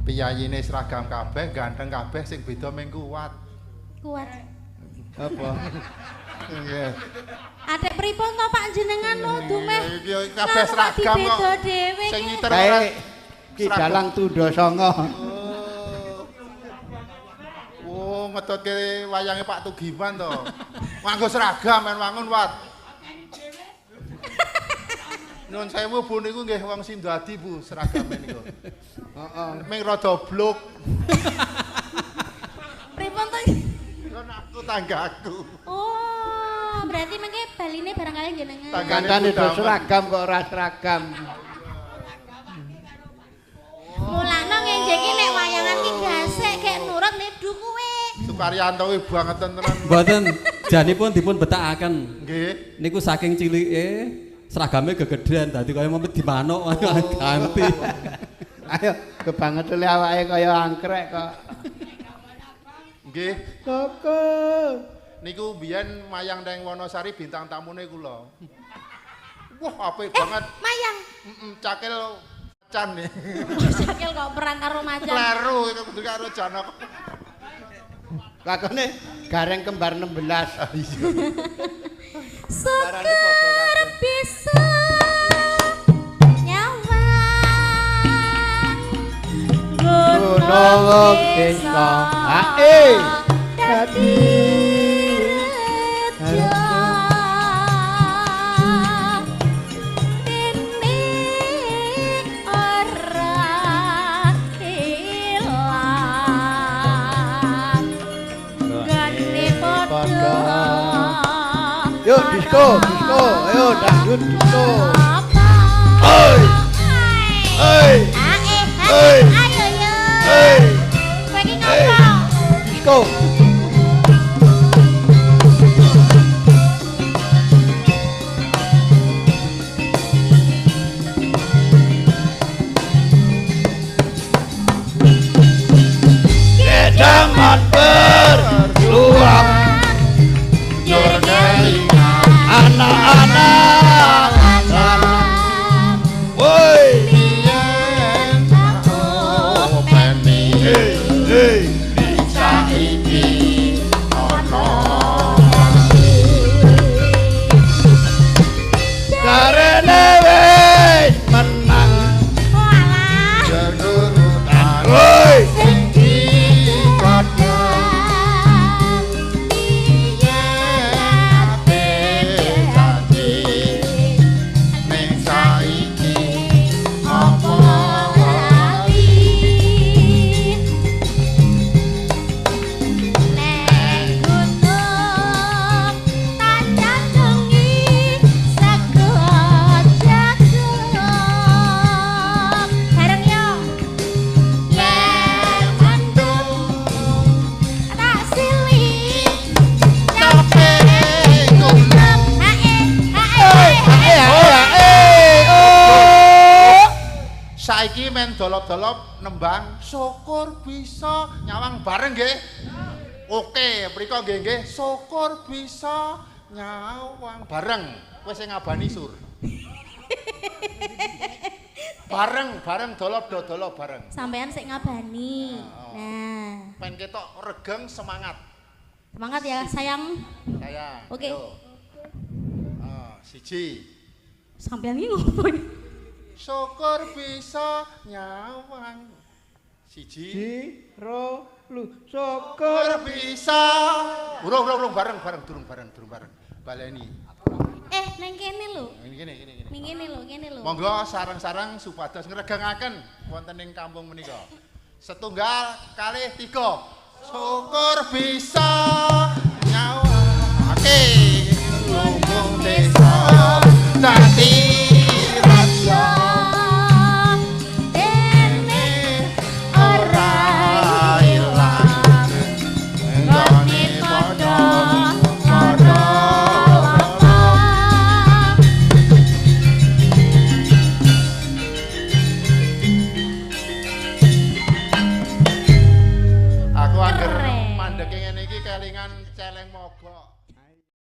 piyayine seragam kabeh, ganteng kabeh sing beda mung kuat. Kuat. Apa? Nggih. Adek pripun to Pak jenengan lho dumeh. Iki kabeh seragam kok. Sing ngiter ora Ki dalang tundha sanga. Oh, ngetutke wayange Pak Tugiman to. Nganggo seragam men wangun wat. Nuwun sewu Bu niku nggih wong Sindadi Bu seragame niku. Heeh, ming rada blok. Pripun to? Kon aku tanggaku. Oh, berarti mengke baline barang kalian jenengan. Kancane do seragam kok ora seragam. Mulane ngenjeki nek wayangan ki gasik gek nurut nedu kuwe. Suparyanto kuwi bangeten tenan. Mboten janipun dipun betakaken. Nggih. Niku saking cilike seragame gegedhen dadi kaya mempet dimanuk ganti. Ayo kebangetan awake kaya angkrek kok. Nggih. Koko. Niku biyen mayang teng Wonosari bintang tamune kula. Wah, apik banget. Mayang. Cakil can nih. Cakil kok perang karo macan. Kleru itu kudu karo Janaka. Lakone gareng kembar 16. Sekar bisa nyawang gunung desa ae dadi rejo ini ora ilang gane padha. Yuk disco, ayo dangdut disco. Oi. Oi. Oi. Ayo yo. Oi. Kowe iki ngopo? Disco. Kedaman berluang anak-anak woi Yen aku peni bisa iki ono karene wis menang jenurutan woi sing dikodo saiki men dolop-dolop nembang syukur bisa nyawang bareng nggih. Oke, mriko nggih syukur bisa nyawang bareng. Kowe sing ngabani sur. bareng dolop bareng. Sampean sik ngabani. Nah, Pen ketok regeng semangat. semangat ya sayang. Sayang. Oke. Yo. Siji. Sampean iki ngopo? Syukur bisa nyawang. Siji. ro lu Syukur syukur bisa. Urung bareng. Baleni. Neng kene lho. Ngene. Ning kene lho. Monggo sareng-sareng supados ngregengaken wonten ing kampung menika. Setunggal kalih tiga. Syukur bisa nyawang. Oke. Lumbung desa.